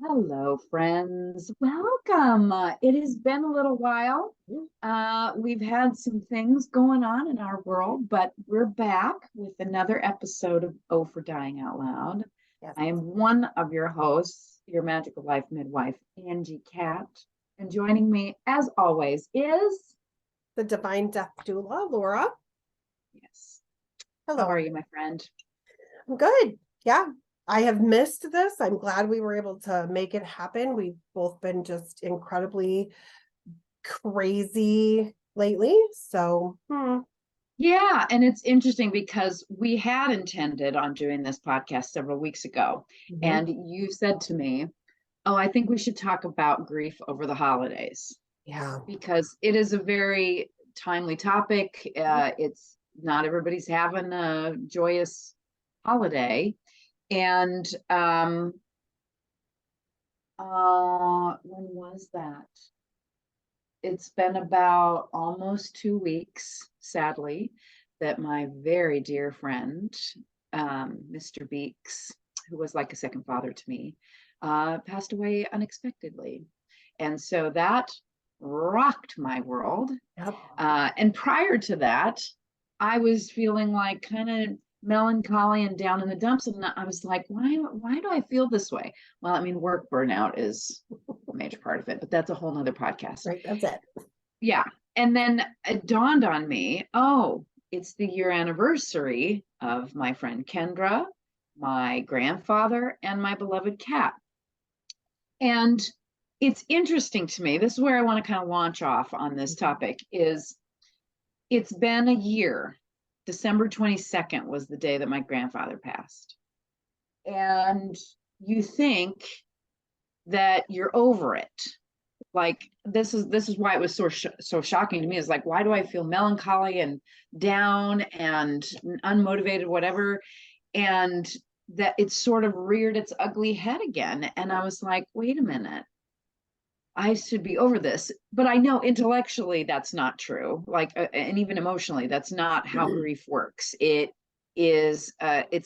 Hello, friends. Welcome. It has been a little while. We've had some things going on in our world, but we're back with another episode of Oh for Dying Out Loud. Yes. I am one of your hosts, your magical life midwife, Angie Cat. And joining me, as always, is The Divine Death Doula, Laura. yes. How Hello. are you, my friend? I'm good. Yeah. I have missed this. I'm glad we were able to make it happen. We've both been just incredibly crazy lately. So, Yeah, and it's interesting because we had intended on doing this podcast several weeks ago, mhm. and you said to me, "Oh, I think we should talk about grief over the holidays Yeah. because it is a very timely topic. It's not everybody's having a joyous holiday, and when was that? It's been about almost 2 weeks, sadly, that my very dear friend, Mr. Beeks, who was like a second father to me, passed away unexpectedly. And so that rocked my world. Yep. And prior to that, I was feeling like kind of melancholy and down in the dumps. And I was like, why do I feel this way? Well, I mean, work burnout is a major part of it, but that's a whole nother podcast. Right. That's it. Yeah. And then it dawned on me, oh, it's the year anniversary of my friend Kendra, my grandfather, and my beloved cat. And it's interesting to me. This is where I want to kind of launch off on this topic is it's been a year. December 22nd was the day that my grandfather passed. And you think that you're over it. Like this is why it was so shocking to me, is like, why do I feel melancholy and down and unmotivated, whatever, and that it's sort of reared its ugly head again. And I was like, wait a minute, I should be over this. But I know intellectually that's not true. Like, and even emotionally, that's not how grief works. It's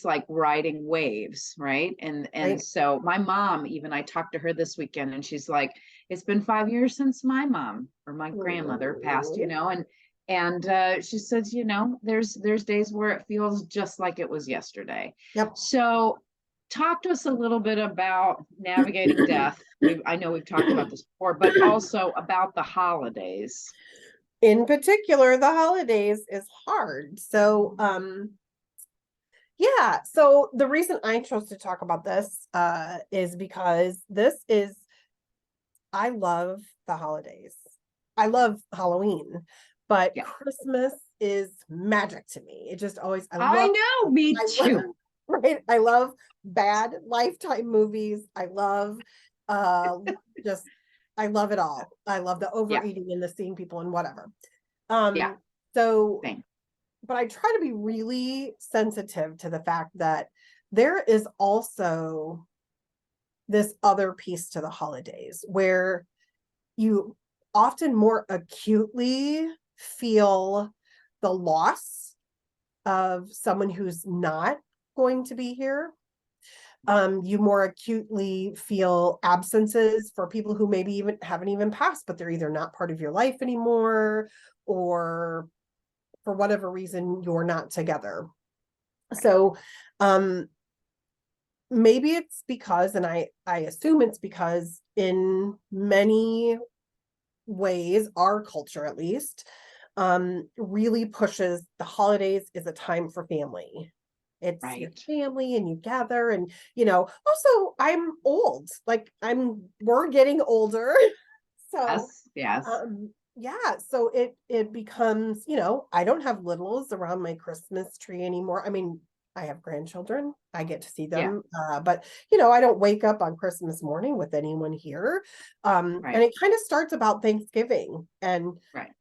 like riding waves, right? And Right. so my mom, even I talked to her this weekend, and she's like, it's been 5 years since my mom or my grandmother passed, and she says, there's days where it feels just like it was yesterday. Yep. So talk to us a little bit about navigating death. I know we've talked about this before, but also about the holidays. In particular, the holidays is hard. So, yeah. So the reason I chose to talk about this is because I love the holidays. I love Halloween, but Yeah, Christmas is magic to me. It just always, I know, me I love, too. right? I love bad Lifetime movies. I love, uh, just, I love it all. I love the Yeah, overeating and the seeing people and whatever. yeah, Um, so, same. but I try to be really sensitive to the fact that there is also this other piece to the holidays where you often more acutely feel the loss of someone who's not going to be here. You more acutely feel absences for people who maybe even haven't even passed, but they're either not part of your life anymore, or for whatever reason you're not together. Right. So maybe it's because, and I assume it's because in many ways, our culture at least, really pushes the holidays is a time for family. It's your Right. family and you gather, and also I'm old, like we're getting older. So Yes. Yes. yeah, so it becomes, I don't have littles around my Christmas tree anymore. I mean, I have grandchildren, I get to see Yeah. them, but I don't wake up on Christmas morning with anyone here. And Right. it kind of starts about Thanksgiving, and Right.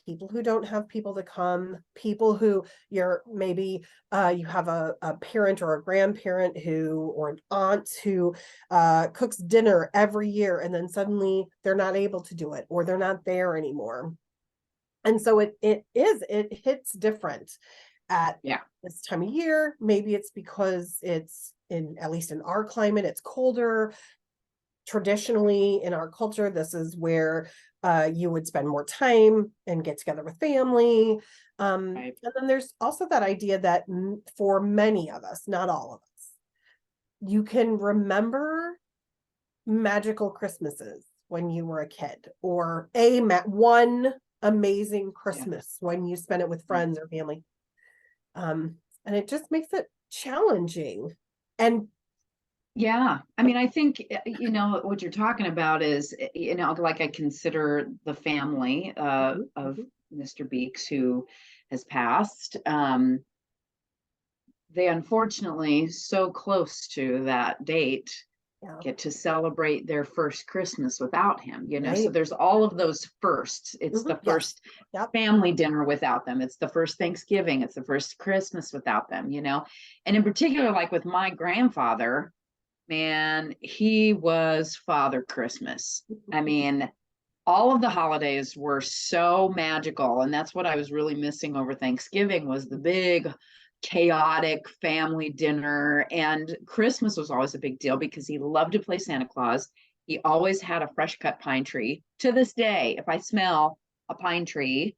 people who don't have people to come, people who you're maybe you have a parent or a grandparent who, or an aunt who cooks dinner every year, and then suddenly they're not able to do it, or they're not there anymore. And so it hits different at Yeah. this time of year. Maybe it's because it's, in at least in our climate, it's colder. traditionally in our culture, this is where you would spend more time and get together with family. Right. And then there's also that idea that for many of us, not all of us, you can remember magical Christmases when you were a kid, or one amazing Yeah. Christmas when you spent it with Yeah. friends or family. And it just makes it challenging. And Yeah. I mean, I think, what you're talking about is, like I consider the family Mhm, of mhm, Mr. Beeks who has passed. They unfortunately, so close to that date, yeah, get to celebrate their first Christmas without him. So right. there's all of those firsts. It's the Yes. first Yep. family dinner without them. It's the first Thanksgiving. It's the first Christmas without them. And in particular, like with my grandfather, man, he was Father Christmas. I mean, all of the holidays were so magical, and that's what I was really missing over Thanksgiving was the big chaotic family dinner. And Christmas was always a big deal because he loved to play Santa Claus. He always had a fresh cut pine tree. To this day, if I smell a pine tree,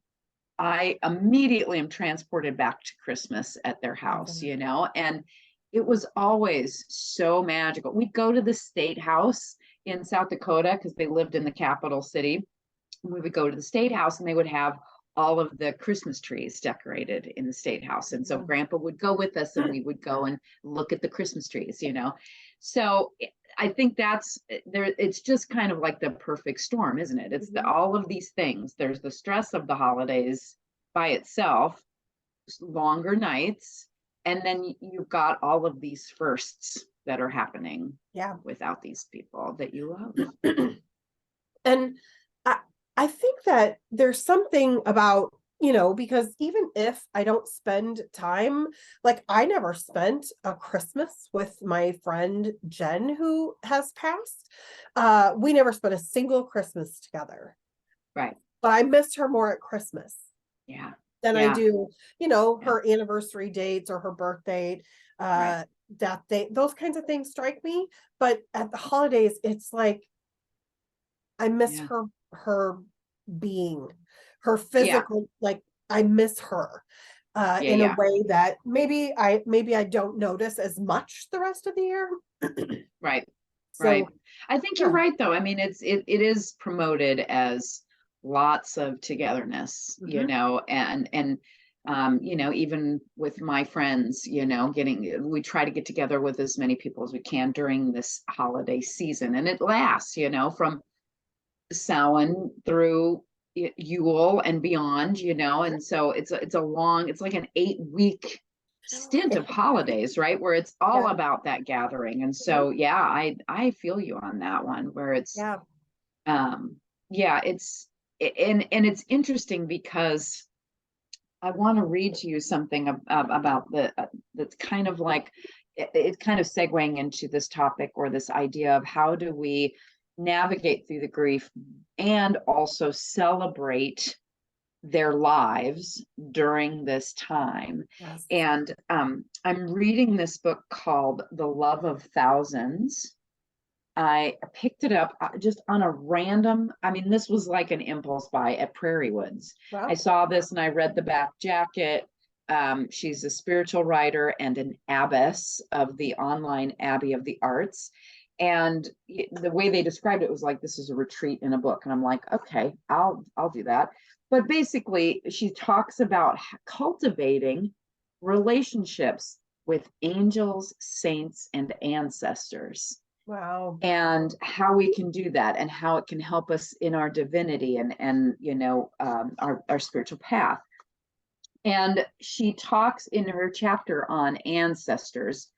I immediately am transported back to Christmas at their Love house. And it was always so magical. We'd go to the state house in South Dakota because they lived in the capital city. We would go to the state house and they would have all of the Christmas trees decorated in the state house. And so that. grandpa would go with us and we would go and look at the Christmas trees. So I think that's there. It's just kind of like the perfect storm, isn't it? It's Mhm. all of these things. There's the stress of the holidays by itself, longer nights, and then you've got all of these firsts that are happening Yeah. without these people that you love. And I I think that there's something about, because even if I don't spend time, like I never spent a Christmas with my friend Jen who has passed. We never spent a single Christmas together. Right. But I missed her more at Christmas Yeah. than I Yeah. do, Yeah. her anniversary dates or her birth date, Right. death date. Those kinds of things strike me. But at the holidays, it's like I miss Yeah. her being, her Yeah. physical, like I miss her Yeah. in a Yeah. way that maybe I don't notice as much the rest of the year. Right. Right. So I think you're yeah. right though. I mean, it is promoted as lots of Mhm. and even with my friends, we try to get together with as many people as we can during this holiday season. And it lasts from Samhain through Yule and beyond. And so it's like an 8 week stint of holidays, right? Where it's all Yeah. about that gathering. And Mhm. so, yeah, I feel you on that one where Yeah. um, yeah, and it's interesting because I want to read to you something about that's kind of like it's kind of segueing into this topic or this idea of how do we navigate through the grief and also celebrate their lives during this time. Yes. And I'm reading this book called The Love of Thousands. I picked it up just on a random, I mean, this was like an impulse buy at Prairie Woods. I Well, saw this and I read the back jacket. She's a spiritual writer and an abbess of the online Abbey of the Arts. And the way they described it was like this is a retreat in a book. And I'm like, okay, I'll do that. But basically, she talks about cultivating relationships with angels, saints, and ancestors wow. and how we can do that and how it can help us in our divinity and our spiritual path. And she talks in her chapter on ancestors.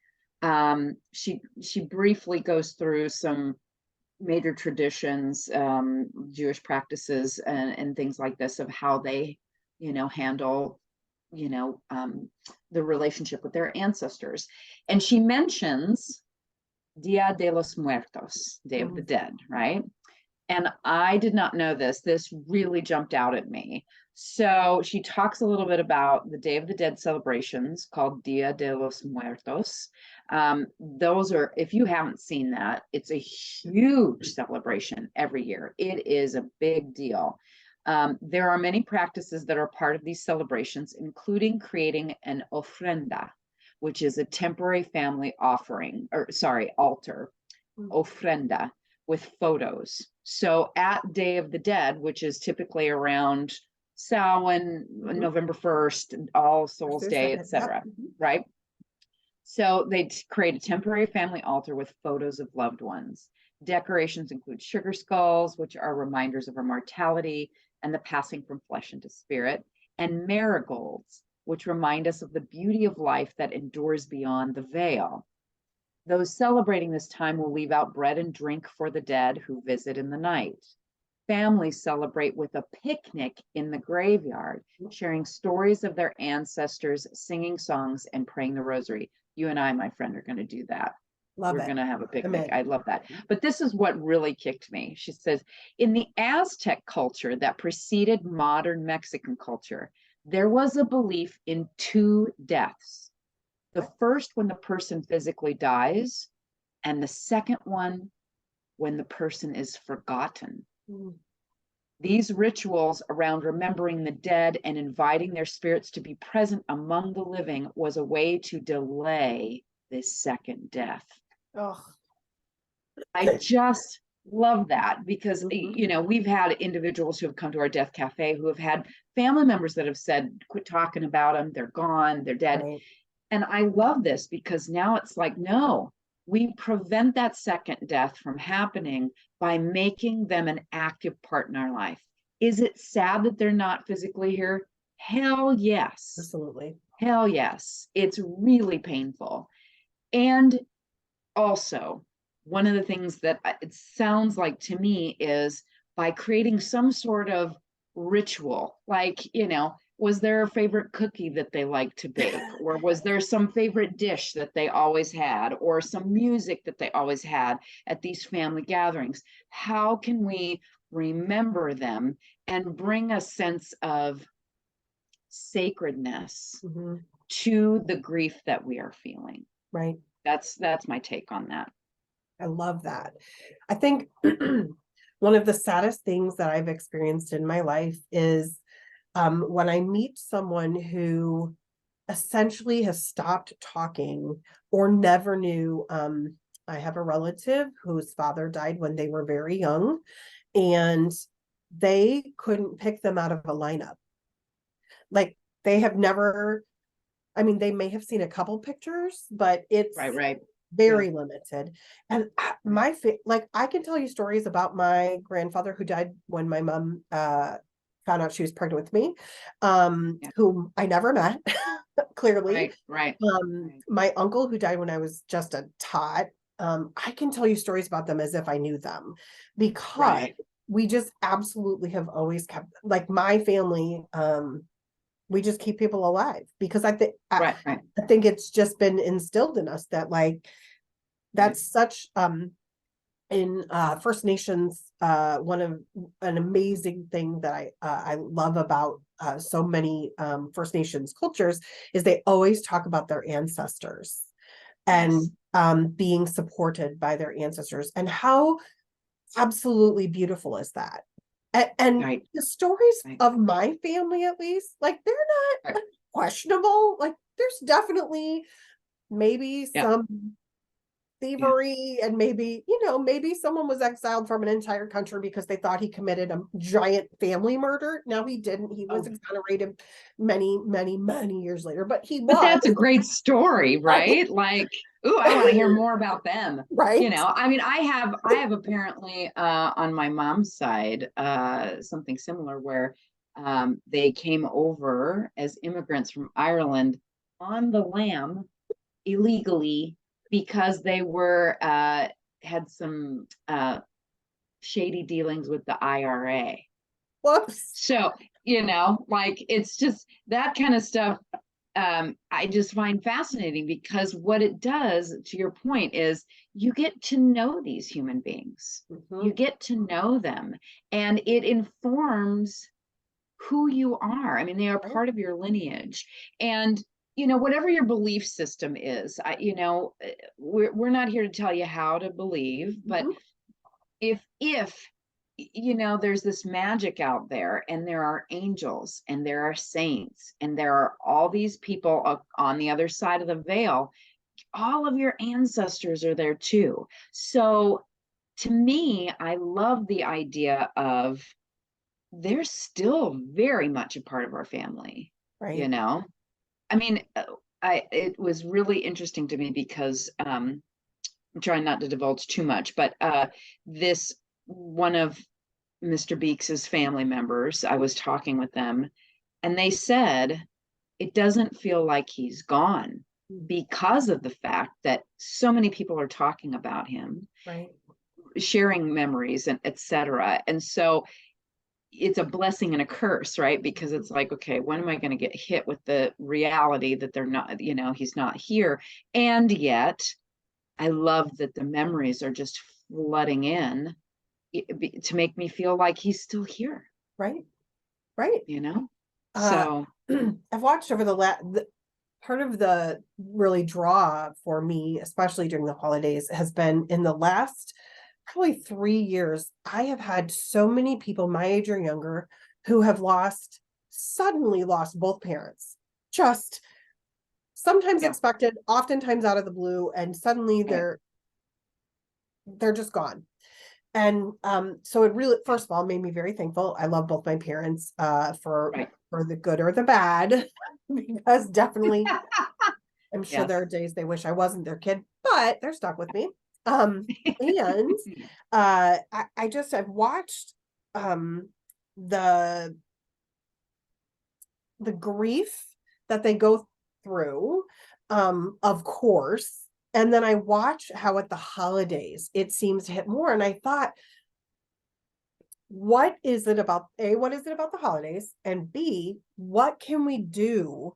She briefly goes through some major traditions, Jewish practices and things like this of how they handle you know um, the relationship with their ancestors. And she mentions Dia de los Muertos, Day of the Mm. Dead, right? And I did not know this. This really jumped out at me. So she talks a little bit about the Day of the Dead celebrations called Dia de los Muertos. Those are, if you haven't seen that, it's a huge celebration every year. It is a big deal. There are many practices that are part of these celebrations, including creating an ofrenda, which is a temporary family offering, or sorry, altar, ofrenda, with photos. So at Day of the Dead, which is typically around Samhain, November 1st, All Souls Day, etc., right? So they create a temporary family altar with photos of loved ones. Decorations include sugar skulls, which are reminders of our mortality and the passing from flesh into spirit, and marigolds, which remind us of the beauty of life that endures beyond the veil. Those celebrating this time will leave out bread and drink for the dead who visit in the night. Families celebrate with a picnic in the graveyard, sharing stories of their ancestors, singing songs, and praying the rosary. You and I, my friend, are going to do that. Love We're it. going to have a picnic. I love that. But this is what really kicked me. She says, in the Aztec culture that preceded modern Mexican culture, there was a belief in two deaths. The first when the person physically dies, and the second one when the person is forgotten. These rituals around remembering the dead and inviting their spirits to be present among the living was a way to delay this second death. Oh, I just love that because, you know, we've had individuals who have come to our death cafe who have had family members that have said, quit talking about them, they're gone, they're dead. right. And I love this because now it's like, no, we prevent that second death from happening by making them an active part in our life. Is it sad that they're not physically here? Hell yes. Absolutely. Hell yes. It's really painful. And also, one of the things that it sounds like to me is by creating some sort of ritual, like, you know, was there a favorite cookie that they like to bake? Or was there some favorite dish that they always had? Or some music that they always had at these family gatherings? How can we remember them and bring a sense of sacredness to the grief that we are feeling? Right. That's my take on that. I love that. I think one of the saddest things that I've experienced in my life is when I meet someone who essentially has stopped talking or never knew. I have a relative whose father died when they were very young, and they couldn't pick them out of a lineup. Like, they have never, I mean, they may have seen a couple pictures, but it's Right. very limited. And like, I can tell you stories about my grandfather who died when my mom found out she was pregnant with me, whom I never met, clearly. Right. My uncle who died when I was just a tot. I can tell you stories about them as if I knew them, because we just absolutely have always kept, like, my family, we just keep people alive because I think it's just been instilled in us that, like, that's such in First Nations, an amazing thing that I love about so many First Nations cultures is they always talk about their ancestors and being supported by their ancestors, and how absolutely beautiful is that. And the stories of my family, at least, like, they're not questionable. Like, there's definitely maybe some thievery, and maybe, you know, maybe someone was exiled from an entire country because they thought he committed a giant family murder. Now, he didn't. He was exonerated many years later, but he was. But that's a great story, right? Like, ooh, I want to hear more about them. Right. You know, I mean, I have apparently on my mom's side something similar where they came over as immigrants from Ireland on the lam illegally because they were had some shady dealings with the IRA. Whoops. So, you know, like, it's just that kind of stuff. I just find fascinating because what it does, to your point, is you get to know these human beings. Mhm. You get to know them, and it informs who you are. I mean, they are Right. part of your lineage. And whatever your belief system is, we're not here to tell you how to believe, but Mhm. if there's this magic out there, and there are angels, and there are saints, and there are all these people on the other side of the veil, all of your ancestors are there too. So to me, I love the idea of they're still very much a part of our family, you Right. know? I mean, it was really interesting to me because I'm trying not to divulge too much, but this one of Mr. Beaks's family members, I was talking with them, and they said it doesn't feel like he's gone because of the fact that so many people are talking about him, Right. sharing memories, and etc. And so it's a blessing and a curse, right? Because it's like, okay, when am I going to get hit with the reality that they're not, he's not here? And yet, I love that the memories are just flooding in to make me feel like he's still here, Right. Right. you know? Uh, So, I've watched over the part of the really draw for me, especially during the holidays, has been in the last probably 3 years. I have had so many people my age or younger who have suddenly lost both parents. Just sometimes yeah, expected, oftentimes out of the blue, and suddenly right, they're just gone. And so it really, yeah, first of all, made me very thankful. I love both my parents right. for the good or the bad, because definitely I'm sure there Yes. are days they wish I wasn't their kid, but they're stuck with me. And I've watched um the grief that they go through, of course. And then I watch how at the holidays it seems to hit more. And I thought, what is it about the holidays? And B, what can we do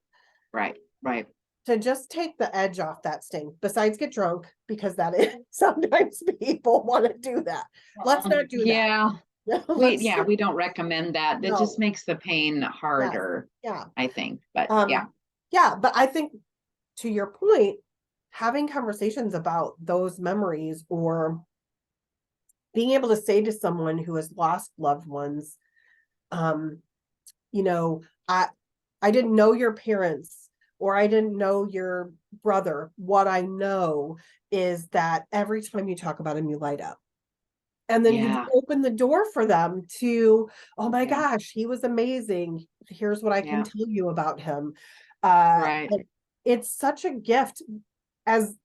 Right, right. to just take the edge off that sting, besides get drunk, because that is sometimes people want to do that. Let's not do that. Yeah, Let's we don't recommend that. That just no. makes the pain Yes. harder, Yeah. I think. But yeah, Um, yeah, but I think, to your point, having conversations about those memories, or being able to say to someone who has lost loved ones, um, you know, I didn't know your parents, or I didn't know your brother. What I know is that every time you talk about him, you light up. And then you've yeah, opened the door for them to, oh my yeah, gosh, he was amazing. Here's what I can yeah, tell you about him. right, And it's such a gift, as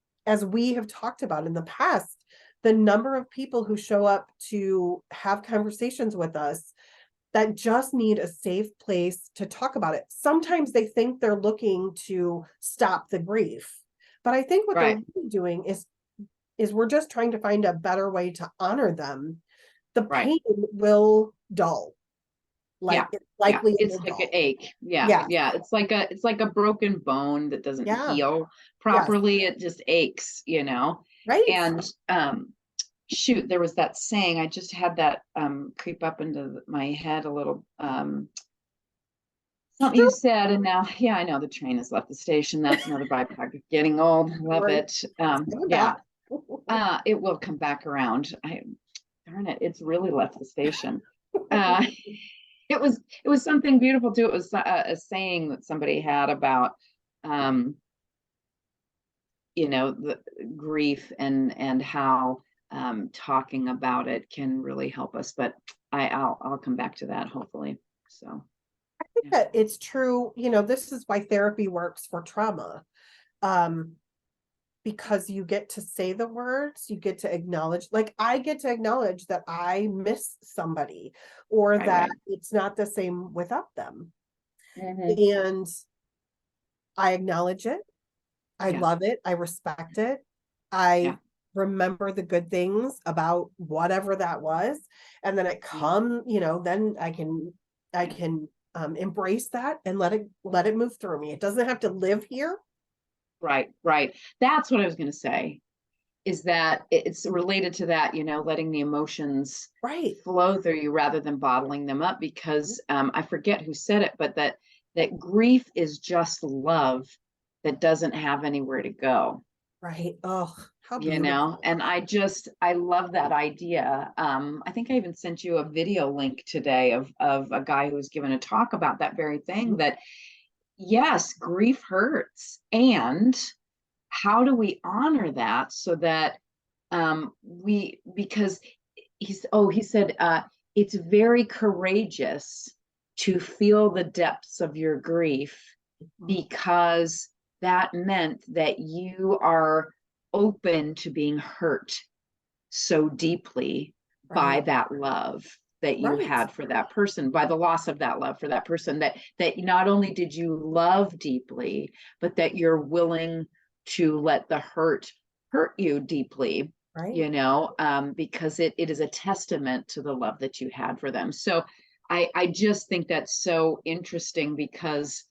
we have talked about in the past, the number of people who show up to have conversations with us that just need a safe place to talk about it. Sometimes they think they're looking to stop the grief, but I think what they're right, really doing is we're just trying to find a better way to honor them. The right. pain will dull, Yeah, like it's yeah. likely it It's will like an dull. ache. Yeah, Yes, yeah. It's like a broken bone that doesn't yeah, heal yes, properly. It just aches. right. And shoot, there was that saying, I just had that creep up into my head a little. Something you Sure. said, and now, yeah, I know the train has left the station. That's another byproduct of getting old. Love Right. it. It's coming Yeah, back. it will come back around. Darn it, it's really left the station. Uh, it was something beautiful too. It was a saying that somebody had about um, the grief, and how talking about it can really help us. But I'll come back to that hopefully. So yeah, That it's true, this is why therapy works for trauma. Um, because you get to say the words, you get to acknowledge, like I get to acknowledge that I miss somebody, or right, that right. it's not the same without them. Hmm. And I acknowledge it. I Yeah, love it. I respect it. yeah, I remember the good things about whatever that was. And then it yeah, come, then I yeah, can embrace that and let it move through me. It doesn't have to live here. Right. That's what I was going to say, is that it's related to that, letting the emotions Right. flow through you rather than bottling them up. Because I forget who said it, but that grief is just love that doesn't have anywhere to go. Right. Oh, how beautiful. And I love that idea. I think I even sent you a video link today of a guy who was given a talk about that very thing, that yes, grief hurts. And how do we honor that so that because he said, it's very courageous to feel the depths of your grief, because that meant that you are open to being hurt so deeply by Right. that love that you Right. had for that person, by the loss of that love for that person, that not only did you love deeply, but that you're willing to let the hurt you deeply, Right. because it is a testament to the love that you had for them. So I just think that's so interesting, because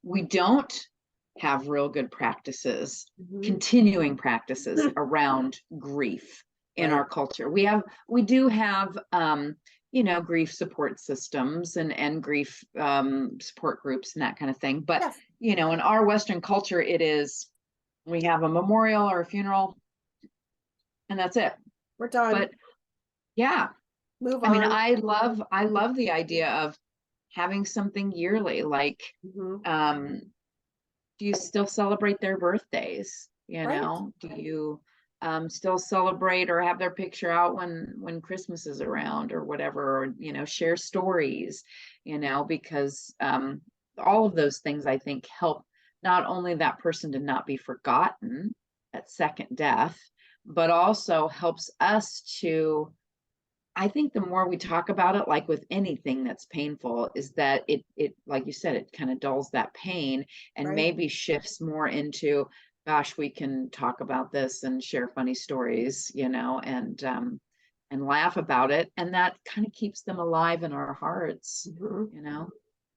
we don't have real good practices, Mhm. continuing practices around grief in Right. our culture. We do have grief support systems and grief support groups and that kind of thing. But Yes. in our Western culture, it is, we have a memorial or a funeral, and that's it. We're done. But yeah, Move I mean, on. I love the idea of having something yearly, like Mhm. um do you still celebrate their birthdays? Right. Do you still celebrate or have their picture out when Christmas is around or whatever, or share stories, because all of those things, I think, help not only that person to not be forgotten at second death, but also helps us to, I think the more we talk about it, like with anything that's painful, is that it like you said, it kind of dulls that pain and Right. maybe shifts more into, gosh, we can talk about this and share funny stories, and laugh about it, and that kind of keeps them alive in our hearts, Mhm. you know.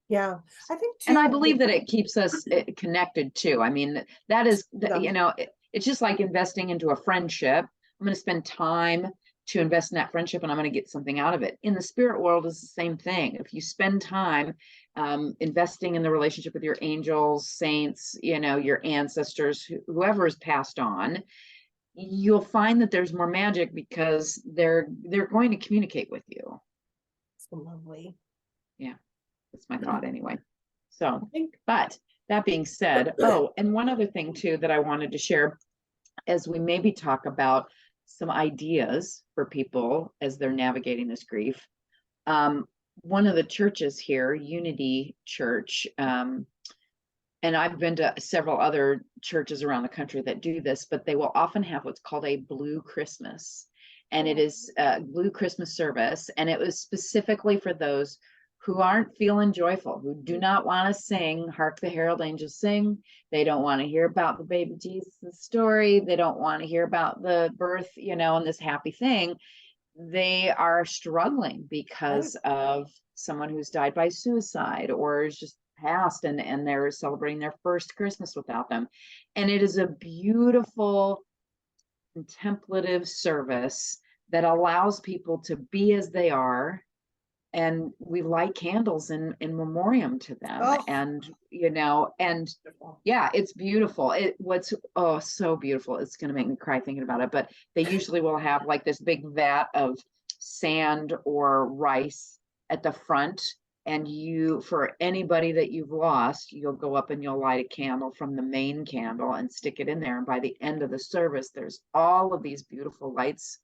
Yeah. I think And I too. believe that it keeps us connected too. I mean, that is, Yeah. it's just like investing into a friendship. I'm going to spend time to invest in that friendship, and I'm going to get something out of it. In the spirit world, is the same thing. If you spend time investing in the relationship with your angels, saints, your ancestors, whoever is passed on, you'll find that there's more magic, because they're going to communicate with you. So lovely. Yeah. That's my thought anyway. So, I think. but that being said, oh, and one other thing too that I wanted to share, as we maybe talk about some ideas for people as they're navigating this grief. Um, One of the churches here, Unity Church, and I've been to several other churches around the country that do this, but they will often have what's called a Blue Christmas. And it is a Blue Christmas service. And it was specifically for those who aren't feeling joyful, who do not want to sing, Hark the Herald Angels Sing. They don't want to hear about the baby Jesus story. They don't want to hear about the birth, and this happy thing. They are struggling Right. because of someone who's died by suicide or is just passed, and they're celebrating their first Christmas without them. And it is a beautiful contemplative service that allows people to be as they are, and we light candles in memoriam to them, Oh, and yeah, it's beautiful. What's, oh, so beautiful, it's going to make me cry thinking about it. But they usually will have like this big vat of sand or rice at the front, and for anybody that you've lost, you'll go up and you'll light a candle from the main candle and stick it in there, and by the end of the service, there's all of these beautiful lights,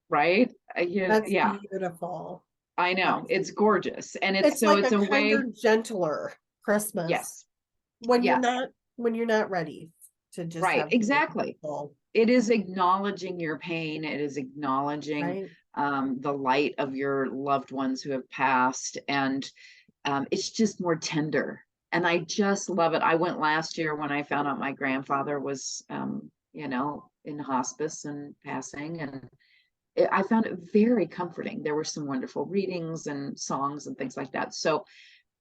right? that's Yeah, beautiful. I know, That's, it's gorgeous, and it's like it's a a kinder, way. gentler Christmas Yes, when you're yeah, not when you're not ready to just right, have exactly. full, It is acknowledging your pain. It is acknowledging right? the light of your loved ones who have passed, and it's just more tender. And I just love it. I went last year when I found out my grandfather was, in hospice and passing, and I found it very comforting. There were some wonderful readings and songs and things like that. So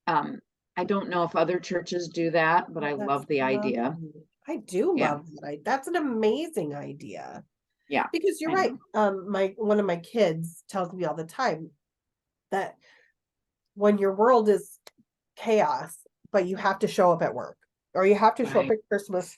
um, I don't know if other churches do that, but I That's love the idea. lovely. I do Yeah, love that. That's an amazing idea. yeah, Because you're I right. know. My one of my kids tells me all the time that when your world is chaos, but you have to show up at work, or you have to show up Right. at Christmas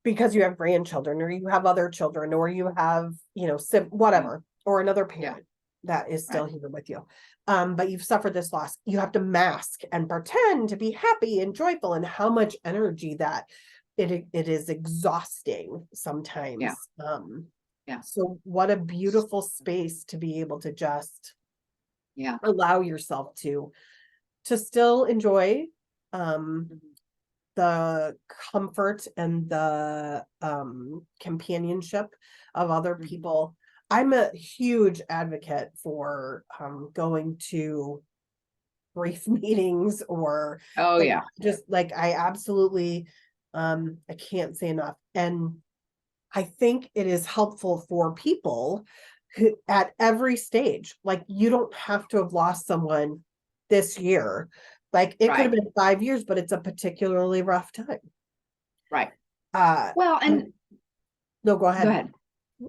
because you have grandchildren, or you have other children, or you have, Yeah, whatever, or another yeah, parent that is still right. here with you. But you've suffered this loss. You have to mask and pretend to be happy and joyful, and how much energy that it is exhausting Yeah, sometimes. yeah, So what a beautiful space to be able to just yeah. allow yourself to still enjoy um Mhm, the comfort and the companionship of other mhm. people. I'm a huge advocate for going to grief meetings, or Oh, like, yeah, just like, I absolutely I can't say enough. And I think it is helpful for people who, at every stage, like, you don't have to have lost someone this year. Like, it could have right, been 5 years, but it's a particularly rough time. right. Uh, Well, and and no, go go ahead. ahead.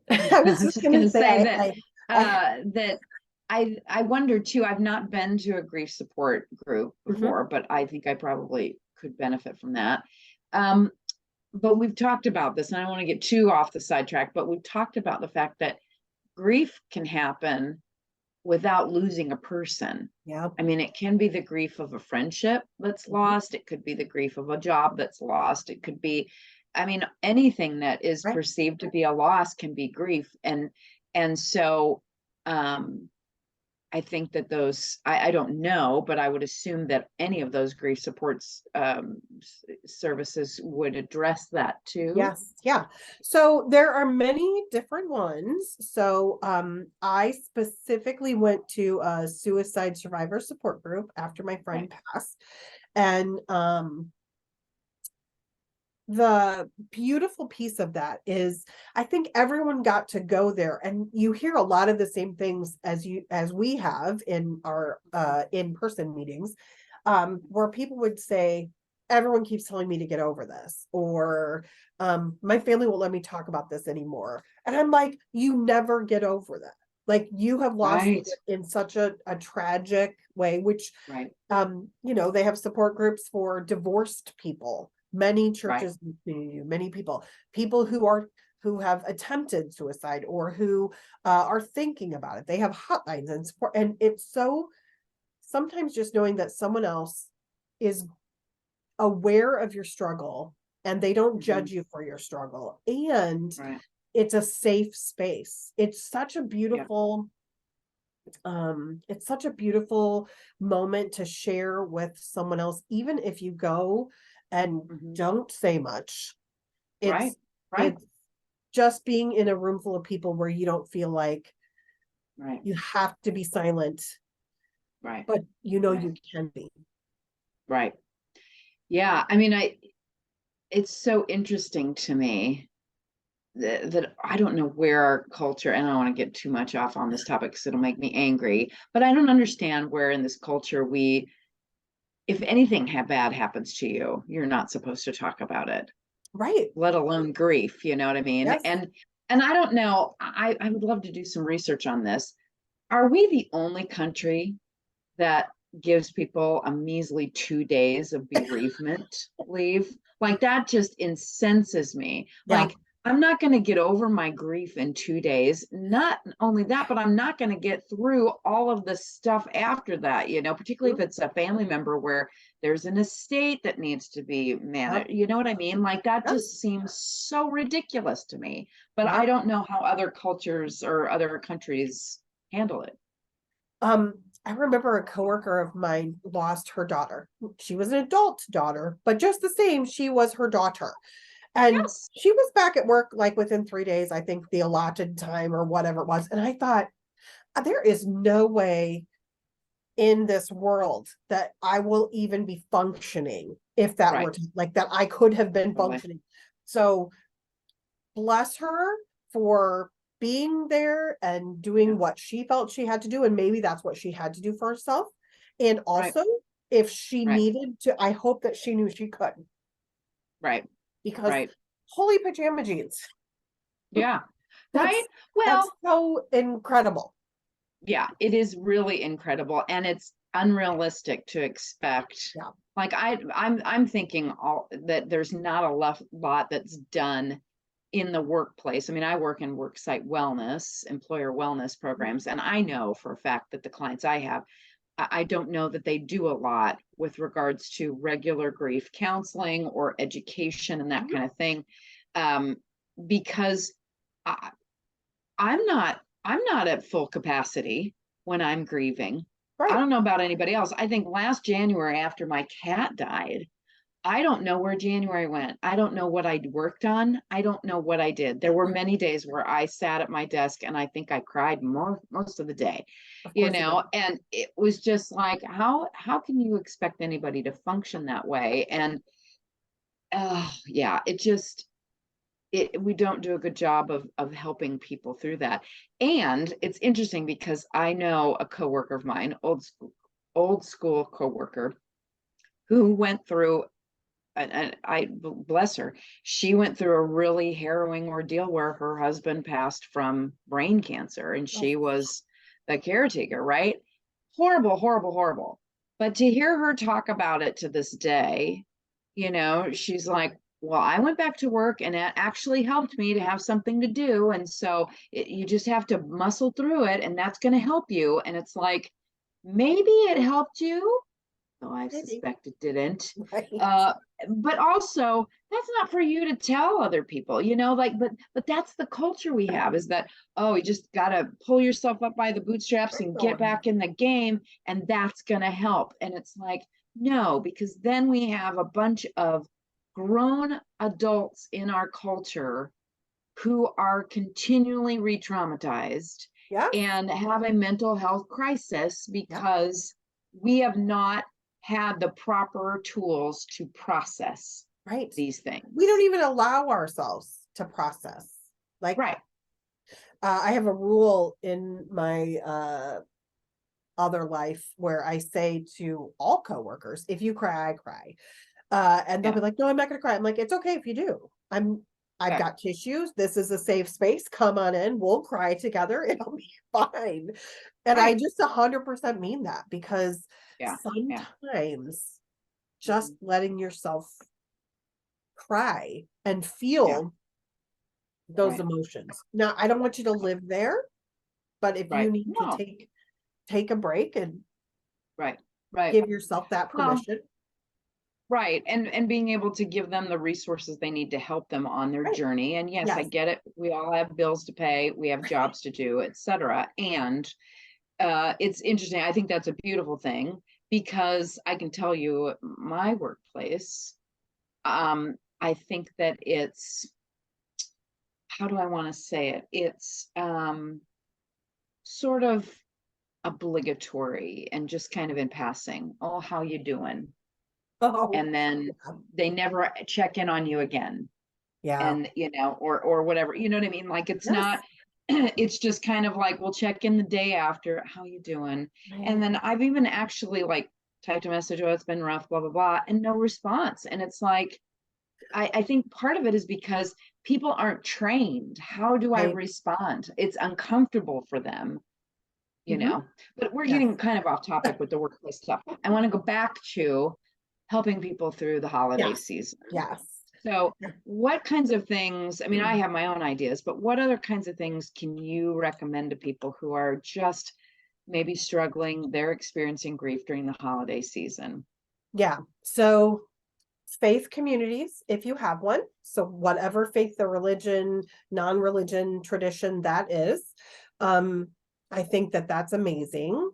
I I was was just just gonna going to say, say that I that I wonder too. I've not been to a grief support group mhm, before, but I think I probably could benefit from that. Um, but we've talked about this, and I don't want to get too off the sidetrack, but we've talked about the fact that grief can happen without losing a person. yeah, I mean, it can be the grief of a friendship that's mhm, lost. It could be the grief of a job that's lost. It could be, I mean, anything that is right. perceived to be a loss can be grief. And so um I think that I don't know, but I would assume that any of those grief supports services would address that too. Yes, yeah. So there are many different ones. So I specifically went to a suicide survivor support group after my Right. friend passed. And the beautiful piece of that is, I think everyone got to go there, and you hear a lot of the same things as we have in our in-person meetings, where people would say, everyone keeps telling me to get over this, or my family won't let me talk about this anymore. And I'm like, you never get over that. Like, you have lost Right. it in such a tragic way, which Right. they have support groups for divorced people. Many Right. churches, many people who have attempted suicide, or who are thinking about it. They have hotlines and support, and it's so, sometimes just knowing that someone else is aware of your struggle, and they don't Mhm. judge you for your struggle, and Right. it's a safe space. Yeah. It's such a beautiful moment to share with someone else, even if you go and Mhm. don't say much. Right. it's Right. it's just being in a room full of people where you don't feel like Right. you have to be silent, Right. but Right. you can be. Right. Yeah. I mean, it's so interesting to me that I don't know where our culture, and I don't want to get too much off on this topic because it'll make me angry, but I don't understand where in this culture if anything bad happens to you, you're not supposed to talk about it, Right. let alone grief. You know what I mean? Yes. And I don't know. I would love to do some research on this. Are we the only country that gives people a measly 2 days of bereavement leave? Like, that just incenses me. Yeah. Like, I'm not going to get over my grief in 2 days. Not only that, but I'm not going to get through all of the stuff after that, particularly if Mhm. it's a family member where there's an estate that needs to be Yep. managed. You know what I mean? Like, that Yep. just seems so ridiculous to me. But I Yep. don't know how other cultures or other countries handle it. I remember a coworker of mine lost her daughter. She was an adult daughter, but just the same, she was her daughter. And Yes. she was back at work like within 3 days, I think, the allotted time or whatever it was. And I thought, there is no way in this world that I will even be functioning if that were Right. like that I could have been Totally. functioning. So bless her for being there and doing what she felt she had to do, and maybe that's what she had to do for herself. And Right. also, if she Right. needed to, I hope that she knew she could, Right. because Right. holy pajama jeans. Yeah. Right. That's Well, that's so incredible. yeah, it is really incredible, and it's unrealistic to expect. Yeah. Like I'm thinking all that there's not a lot that's done in the workplace. I mean, I work in worksite wellness, employer wellness programs, and I know for a fact that the clients I have, I don't know that they do a lot with regards to regular grief counseling or education and that Mhm. kind of thing, um, because I, I'm not at full capacity when I'm grieving. I Right. don't know about anybody else. I think last January after my cat died, I don't know where January went. I don't know what I'd worked on. I don't know what I did. There were many days where I sat at my desk and I think I cried most of the day, Of course you did. and it was just like, how can you expect anybody to function that way? And yeah, it just we don't do a good job of helping people through that. And it's interesting because I know a coworker of mine, old school coworker, who went through, and I bless her, she went through a really harrowing ordeal where her husband passed from brain cancer and Oh, she was the caretaker, right? Horrible, horrible, horrible. But to hear her talk about it to this day, she's like, well, I went back to work and it actually helped me to have something to do. And so you just have to muscle through it and that's going to help you. And it's like, maybe it helped you, though I maybe. suspect it didn't. Right. Uh, but also, that's not for you to tell other people, like, but that's the culture we have, is that, oh, you just got to pull yourself up by the bootstraps Right, and get Dawn. back in the game, and that's going to help. And it's like, no, because then we have a bunch of grown adults in our culture who are continually re-traumatized Yes. and have a mental health crisis Yeah. because we have not had the proper tools to process Right. these We don't things. even allow ourselves to process. Like, Right. I have a rule in my other life where I say to all coworkers, if you cry, I cry. And they'll Yeah. be like, no, I'm not gonna cry. I'm like, it's okay if you do. I've Exactly. got tissues. This is a safe space. Come on in. We'll cry together. It'll be fine. And I Right. just 100% mean that, because Yeah. Yeah. sometimes just Mhm. letting yourself cry and Yeah. feel those Right. emotions. Now, I don't want you to live there, but if you Right. need to No. take a break and Right. Right. give yourself that Well, permission. right. And being able to give them the resources they need to help them on their Right. journey. And yes, I Yes. get it. We all have bills to pay, we have jobs to do, etc. And it's interesting. I think that's a beautiful thing because I can tell you my workplace, I think that it's, how do I want to say it? It's sort of obligatory and just kind of in passing. Oh, how you doing? Oh, And then yeah. they never check in on you again. Yeah. And or whatever, you know what I mean? Like, it's Yes. not, it's just kind of like, we'll check in the day after, how you doing? And Right. then I've even actually like typed a message, oh, it's been rough, blah blah blah, and no response. And it's like, I think part of it is because people aren't trained. How do I Right. respond? It's uncomfortable for them, Hmm. but we're Yes. getting kind of off topic with the workplace stuff. I want to go back to helping people through the holiday Yes. season. Yes. So, what kinds of things? I mean, I Mm. have my own ideas, but what other kinds of things can you recommend to people who are just maybe struggling? They're experiencing grief during the holiday season. Yeah. So faith communities, if you have one, so whatever faith or religion, non-religion tradition that is, um, I think that that's amazing.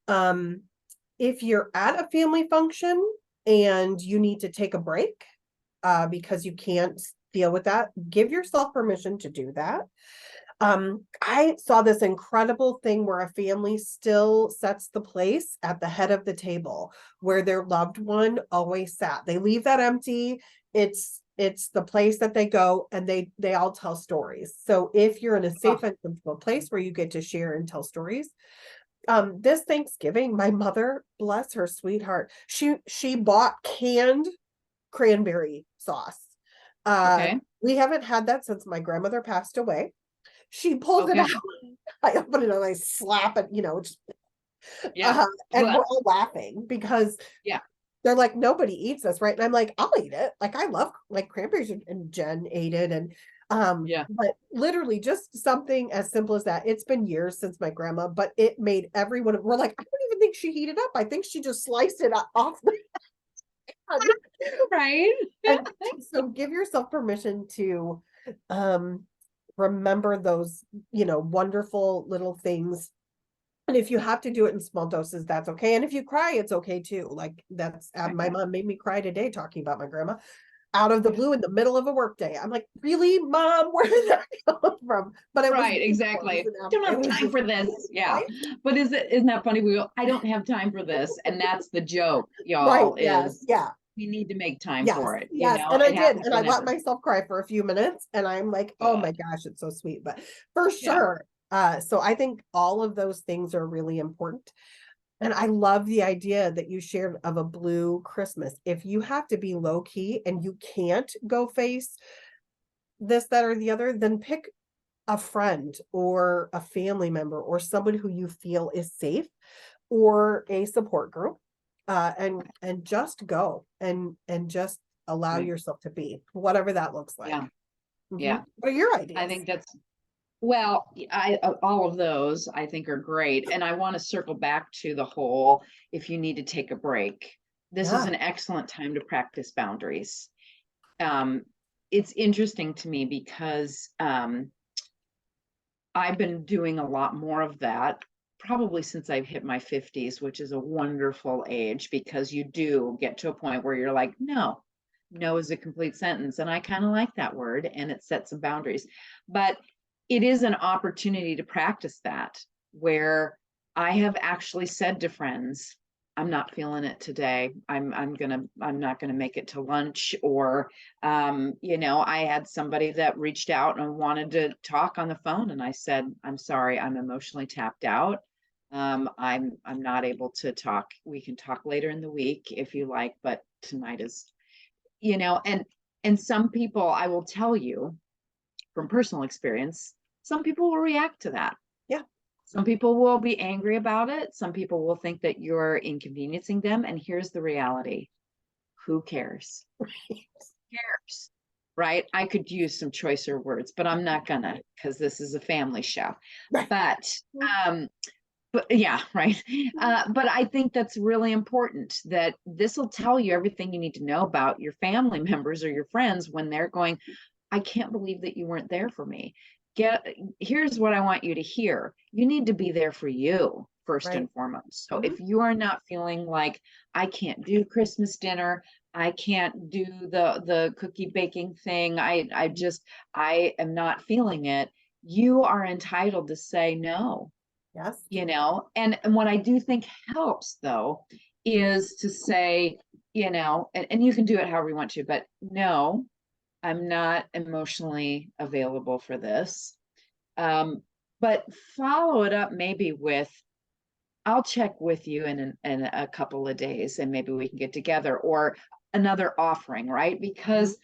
Um, if you're at a family function and you need to take a break, because you can't deal with that, give yourself permission to do that. I saw this incredible thing where a family still sets the place at the head of the table where their loved one always sat. They leave that empty. It's It's the place that they go and they all tell stories. So if you're in a Oh, safe and comfortable place where you get to share and tell stories, this Thanksgiving, my mother, bless her sweetheart, she bought canned cranberry sauce. okay. We haven't had that since my grandmother passed away. She pulls it out. Okay. I open it and I slap it, just Yeah. and Blech. we're all laughing because Yeah. they're like, nobody eats this, right? And I'm like, I'll eat it. Like I love like cranberries, and Jen ate it. And Yeah. but literally just something as simple as that. It's been years since my grandma, but it made everyone, we're like, I don't even think she heated up. I think she just sliced it off the Right. and so give yourself permission to remember those, wonderful little things. And if you have to do it in small doses, that's okay. And if you cry, it's okay too. Like that's my Yeah. mom made me cry today talking about my grandma out of the Yeah. blue in the middle of a work day. I'm like, really, mom? Where did that come from? But it was Right, beautiful. exactly. Don't It have was time just for this. Yeah. right, But isn't that funny? We go, I don't have time for this. And that's the joke, right. y'all, Yes, is yeah. we need to make time Yes, for it. yes. And I It did. happens And I let whenever. myself cry for a few minutes. And I'm like, oh my Good. gosh, it's so sweet. But for Yeah. sure. So I think all of those things are really important. And I love the idea that you shared of a blue Christmas. If you have to be low key and you can't go face this, that, or the other, then pick a friend or a family member or someone who you feel is safe or a support group, and just go and just allow Right. yourself to be whatever that looks like. Yeah. Yeah. What are your I ideas? think that's well, all of those I think are great. And I want to circle back to the whole if you need to take a break. This is Yeah. an excellent time to practice boundaries. Um, it's interesting to me because I've been doing a lot more of that probably since I've hit my 50s, which is a wonderful age because you do get to a point where you're like, no, no is a complete sentence. And I kind of like that word and it sets some boundaries. But it is an opportunity to practice that where I have actually said to friends, I'm not feeling it today. I'm not gonna make it to lunch. Or I had somebody that reached out and wanted to talk on the phone, and I said, I'm sorry, I'm emotionally tapped out. I'm not able to talk. We can talk later in the week if you like, but tonight is, you know, and some people, I will tell you from personal experience, some people will react to that. Yeah. Some people will be angry about it. Some people will think that you're inconveniencing them. And here's the reality: who cares? Cares, right? I could use some choicer words, but I'm not gonna because this is a family show. Right. But um, but yeah, right. But I think that's really important that this will tell you everything you need to know about your family members or your friends when they're going, I can't believe that you weren't there for me. Get Here's what I want you to hear. You need to be there for you first Right. and foremost. So Mhm. if you are not feeling like I can't do Christmas dinner, I can't do the cookie baking thing, I am not feeling it, you are entitled to say no, Yes. and what I do think helps though is to say, and you can do it however you want to, but no, I'm not emotionally available for this. Um, but follow it up maybe with, I'll check with you in a couple of days and maybe we can get together, or another offering, right? Mhm. Because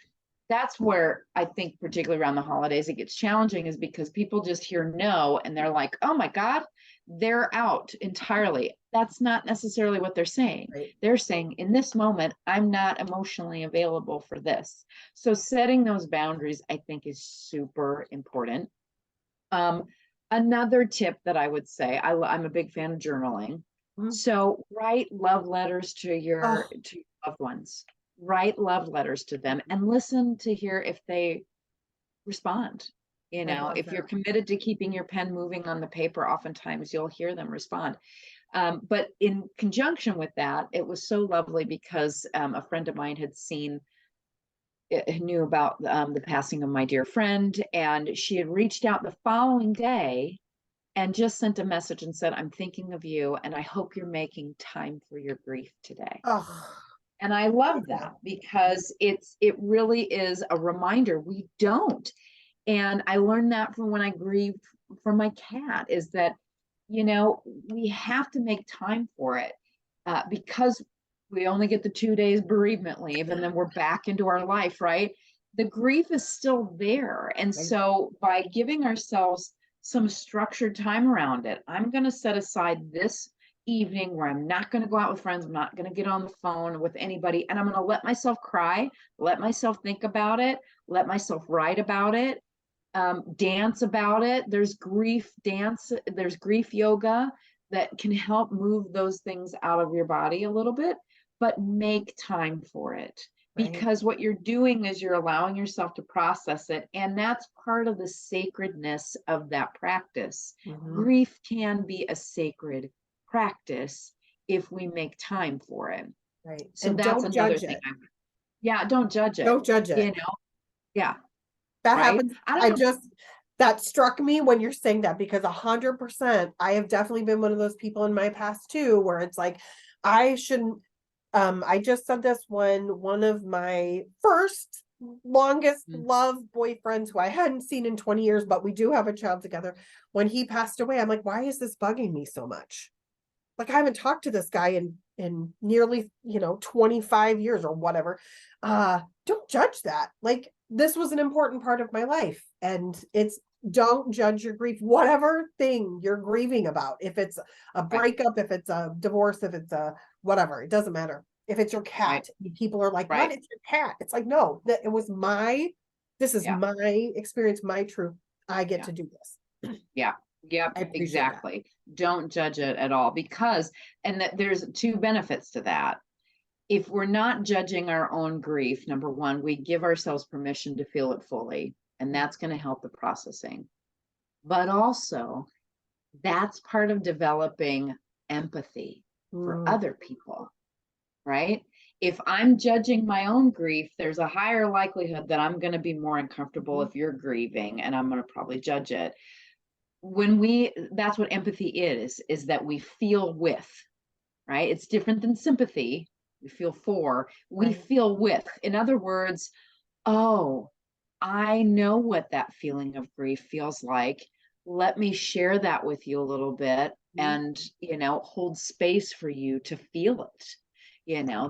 that's where I think, particularly around the holidays, it gets challenging, is because people just hear no and they're like, oh my God, they're out entirely. That's not necessarily what they're saying. Right. They're saying, in this moment, I'm not emotionally available for this. So setting those boundaries, I think, is super important. Um, Another tip that I would say, I'm a big fan of journaling. Mhm. So write love letters Oh, to your loved ones. Write love letters to them and listen to hear if they respond. I love If you're that. committed to keeping your pen moving on the paper, oftentimes you'll hear them respond. But in conjunction with that, it was so lovely because a friend of mine had knew about the passing of my dear friend, and she had reached out the following day and just sent a message and said, I'm thinking of you, and I hope you're making time for your grief today. Oh. And I love that because it really is a reminder we don't. And I learned that from when I grieved from my cat, is that, we have to make time for it, because we only get the 2 days bereavement leave and then we're back into our life, right? The grief is still there. And Right. so by giving ourselves some structured time around it, I'm going to set aside this evening where I'm not going to go out with friends. I'm not going to get on the phone with anybody. And I'm going to let myself cry, let myself think about it, let myself write about it, dance about it. There's grief dance, there's grief yoga that can help move those things out of your body a little bit, but make time for it. Right. Because what you're doing is you're allowing yourself to process it. And that's part of the sacredness of that practice. Grief can be a sacred practice if we make time for it. Right. So And that's don't another judge thing. it. Yeah, don't judge it. Don't judge it. Yeah, That right. happens. That struck me when you're saying that, because 100%, I have definitely been one of those people in my past too, where it's like, I shouldn't, I just said this when one of my first longest love boyfriends, who I hadn't seen in 20 years, but we do have a child together, when he passed away, I'm like, why is this bugging me so much? Like, I haven't talked to this guy in nearly 25 years or whatever. Don't judge that. Like, this was an important part of my life, and don't judge your grief, whatever thing you're grieving about. If it's a breakup, if it's a divorce, if it's a whatever, it doesn't matter. If it's your cat, people are like, what? It's your cat. It's like, no, that it was this is my experience, my truth. I get to do this. Yeah. Yep, I appreciate exactly. Don't judge it at all, because, and that there's two benefits to that. If we're not judging our own grief, number one, we give ourselves permission to feel it fully, and that's going to help the processing. But also, that's part of developing empathy for other people, right? If I'm judging my own grief, there's a higher likelihood that I'm going to be more uncomfortable if you're grieving, and I'm going to probably judge it. That's what empathy is that we feel with, right? It's different than sympathy. We feel for, we feel with. In other words, oh, I know what that feeling of grief feels like. Let me share that with you a little bit and, hold space for you to feel it.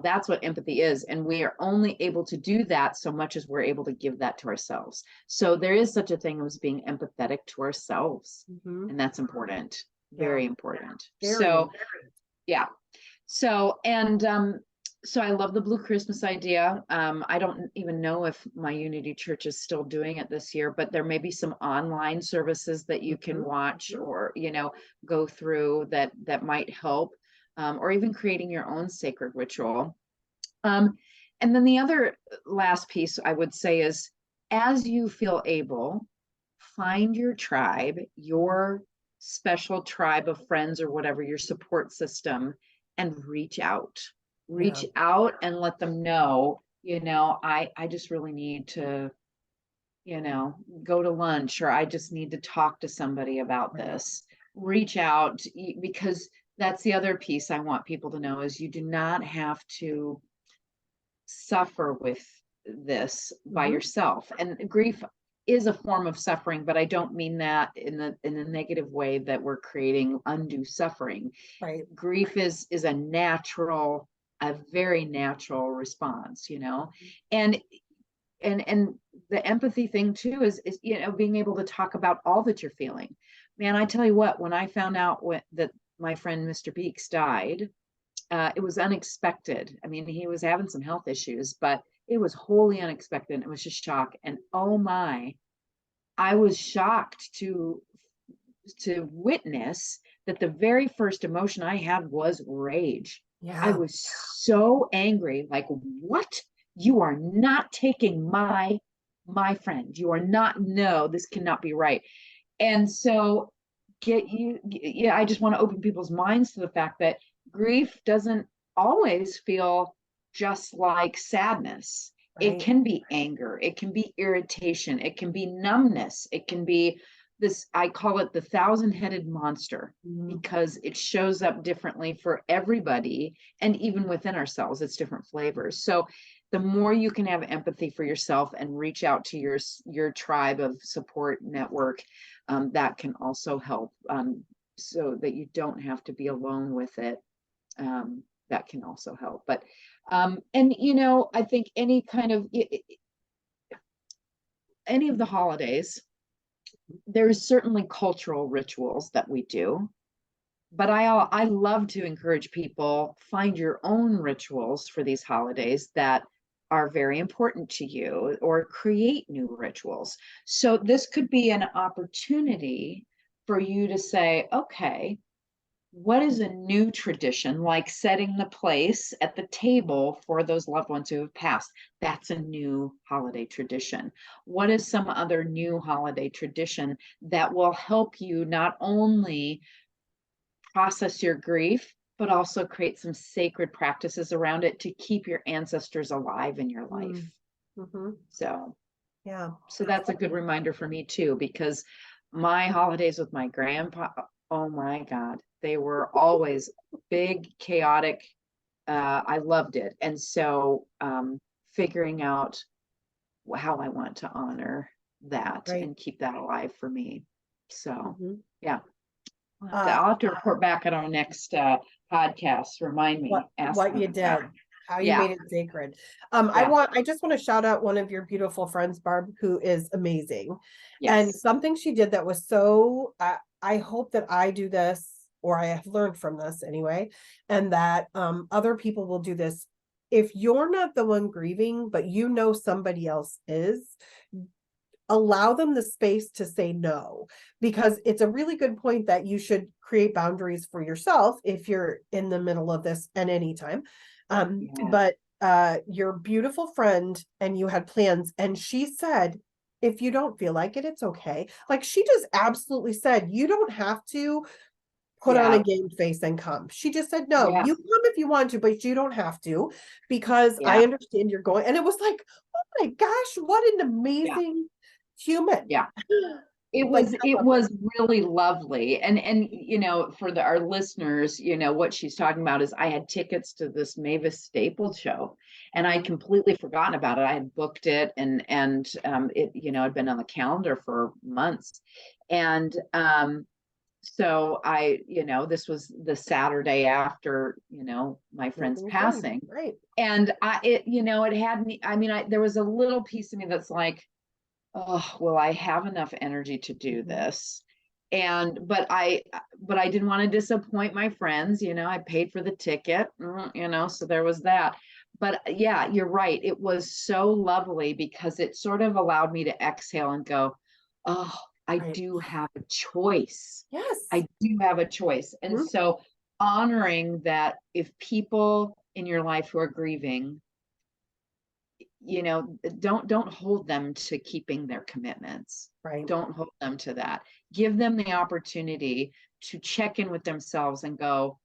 That's what empathy is. And we are only able to do that so much as we're able to give that to ourselves. So there is such a thing as being empathetic to ourselves. And that's important. Very important. So, yeah. So, so I love the Blue Christmas idea. I don't even know if my Unity Church is still doing it this year, but there may be some online services that you can watch or, go through that might help, or even creating your own sacred ritual. And then the other last piece I would say is, as you feel able, find your tribe, your special tribe of friends or whatever, your support system, and reach out. Reach out and let them know, I just really need to, go to lunch, or I just need to talk to somebody about this. Reach out, because that's the other piece I want people to know is you do not have to suffer with this by yourself. And grief is a form of suffering, but I don't mean that in a negative way that we're creating undue suffering. Right. Grief is a very natural response, and the empathy thing too is being able to talk about all that you're feeling. Man, I tell you what, when I found out that my friend Mr. Beeks died, it was unexpected. I mean, he was having some health issues, but it was wholly unexpected. It was just shock. And oh my, I was shocked to witness that the very first emotion I had was rage. Yeah. I was so angry, like, what? You are not taking my friend. You are not, no, this cannot be right. And so I just want to open people's minds to the fact that grief doesn't always feel just like sadness. It can be anger, it can be irritation, it can be numbness, it can be this, I call it the thousand-headed monster, Mm. because it shows up differently for everybody. And even within ourselves, it's different flavors. So the more you can have empathy for yourself and reach out to your tribe of support network, that can also help, so that you don't have to be alone with it. That can also help. But and I think any of the holidays, there's certainly cultural rituals that we do, but I love to encourage people, find your own rituals for these holidays that are very important to you, or create new rituals. So this could be an opportunity for you to say, okay, what is a new tradition, like setting the place at the table for those loved ones who have passed? That's a new holiday tradition. What is some other new holiday tradition that will help you not only process your grief, but also create some sacred practices around it to keep your ancestors alive in your life? Mm. Mhm. So, Yeah. so that's a good reminder for me too, because my holidays with my grandpa, oh my God, they were always big, chaotic. I loved it. And so, figuring out how I want to honor that Right. and keep that alive for me. So, Mhm. yeah. Uh, I'll have to report back at our next podcast. Remind me, ask what me you about did, that. how you Yeah, made it sacred. yeah, I just want to shout out one of your beautiful friends, Barb, who is amazing. And yes, something she did that was so, I hope that I do this, or I have learned from this anyway, and that other people will do this. If you're not the one grieving, but you know somebody else is, allow them the space to say no, because it's a really good point that you should create boundaries for yourself if you're in the middle of this at any time. yeah, But your beautiful friend and you had plans, and she said, if you don't feel like it, it's okay. Like, she just absolutely said, you don't have to put on a yeah, game face and come. She just said, no, yeah, you come if you want to, but you don't have to, because I yeah, understand you're going. And it was like, oh my gosh, what an yeah, amazing human. yeah. It Like, was I it love her. was really lovely. And for our listeners, what she's talking about is, I had tickets to this Mavis Staples show, and I had Mhm. completely forgotten about it. I had booked it, and it had been on the calendar for months. And so this was the Saturday after, my friend's Amazing friend. passing. Right. And it had me, there was a little piece of me that's like, oh, will I have enough energy to do Mhm. this? But I didn't want to disappoint my friends. I paid for the ticket, so there was that. But yeah, you're right. It was so lovely, because it sort of allowed me to exhale and go, oh, I Right. do have a choice. Yes. I do have a choice. And Mhm. so, honoring that, if people in your life who are grieving, don't hold them to keeping their commitments. Right. Don't hold them to that. Give them the opportunity to check in with themselves and go,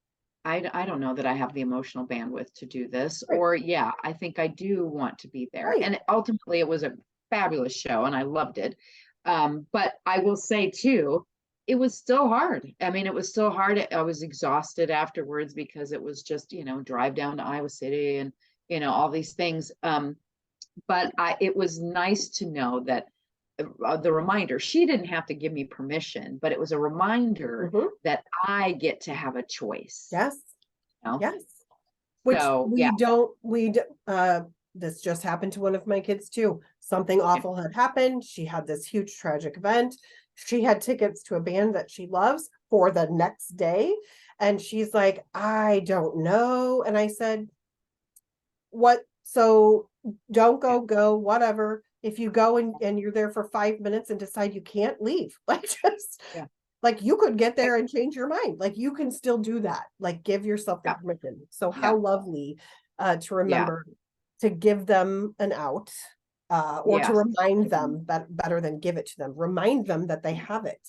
I don't know that I have the emotional bandwidth to do this, Right. or yeah, I think I do want to be there. Right. And ultimately, it was a fabulous show, and I loved it. But I will say too, it was still hard. I mean, it was still hard. I was exhausted afterwards, because it was just, drive down to Iowa City, and all these things. But it was nice to know that, the reminder, she didn't have to give me permission, but it was a reminder Mhm. that I get to have a choice. Yes. You know? Yes. Which So yeah, this just happened to one of my kids too. Something yeah, awful had happened. She had this huge tragic event. She had tickets to a band that she loves for the next day. And she's like, I don't know. And I said, what? So don't yeah, go, whatever. If you go and you're there for 5 minutes and decide you can't leave, like, just yeah, like, you could get there and change your mind. Like, you can still do that. Like, give yourself the yeah, permission. So yeah, how lovely to yeah, remember to give them an out, or to yes, remind mhm, them, better than give it to them. Remind them that they yeah, have it.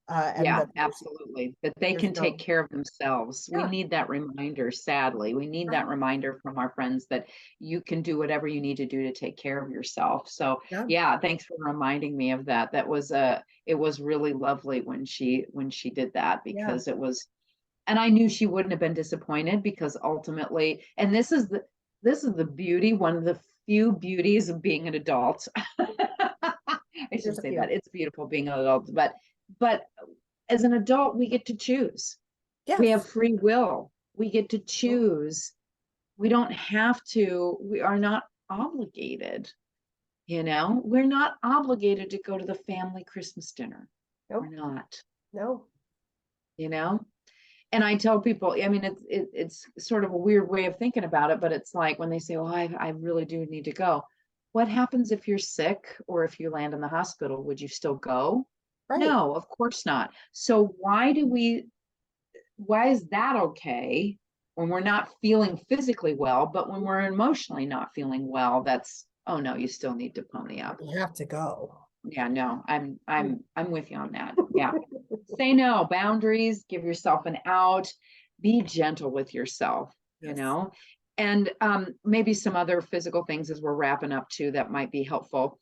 and Yeah, that absolutely. That they there's can take no, care of themselves. We yeah, need that reminder, sadly. We need that uh-huh, reminder from our friends that you can do whatever you need to do to take care of yourself. So, yeah, yeah, thanks for reminding me of that. That was it was really lovely when she did that, yeah, because it was, and I knew she wouldn't have been disappointed, because ultimately, and this is the beauty, one of the few beauties of being an adult. I there's shouldn't a say that. few. It's beautiful being an adult, but as an adult, we get to choose. We have Yes, free will. We get to no, choose. We don't have to, we are not obligated. We're not obligated to go to the family Christmas dinner. We're no, not, no, you know? And I tell people, I mean, it's sort of a weird way of thinking about it, but it's like when they say, "Oh, I really do need to go." What happens if you're sick or if you land in the hospital? Would you still go? right. No, of course not. So why is that okay when we're not feeling physically well, but when we're emotionally not feeling well, that's, oh no, you still need to pony up. You have to go. Yeah, no, I'm with you on that. Yeah. Say no, boundaries, give yourself an out, be gentle with yourself, you Yes. know. And maybe some other physical things as we're wrapping up too that might be helpful.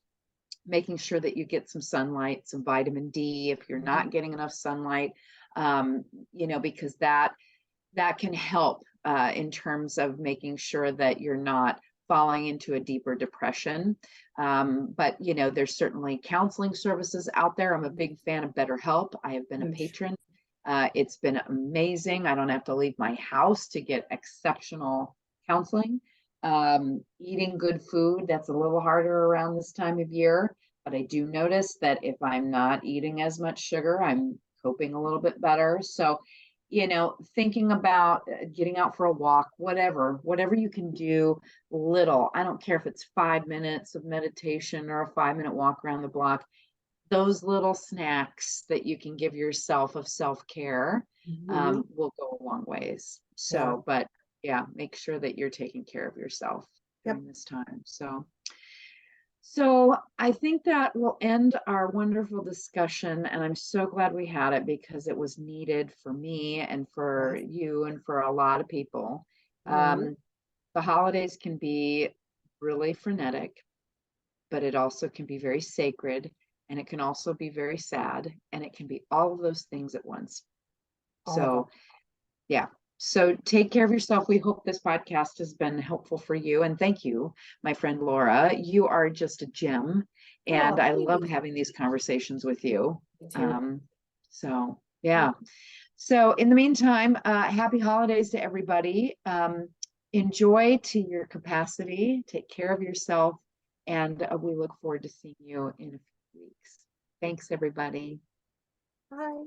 Making sure that you get some sunlight, some vitamin D if you're Mhm. not getting enough sunlight, um, because that can help in terms of making sure that you're not falling into a deeper depression. But there's certainly counseling services out there. I'm a big fan of BetterHelp. I have been a Huge. patron. It's been amazing. I don't have to leave my house to get exceptional counseling. Eating good food, that's a little harder around this time of year. But I do notice that if I'm not eating as much sugar, I'm coping a little bit better. So thinking about getting out for a walk, whatever you can do, little. I don't care if it's 5 minutes of meditation or a 5-minute walk around the block. Those little snacks that you can give yourself of self-care Mhm. will go a long ways. Yeah. So, but yeah, make sure that you're taking care of yourself Yep. during this time. So I think that will end our wonderful discussion, and I'm so glad we had it because it was needed for me and for Yes. you and for a lot of people. Mhm. Um, the holidays can be really frenetic, but it also can be very sacred, and it can also be very sad, and it can be all of those things at once. All of them. So yeah. So take care of yourself. We hope this podcast has been helpful for you. And thank you, my friend Laura. You are just a gem. And Oh, I love thanks. having these conversations with you. Me too. Um, yeah. So in the meantime, happy holidays to everybody. Enjoy to your capacity. Take care of yourself. And we look forward to seeing you in a few weeks. Thanks, everybody. Bye.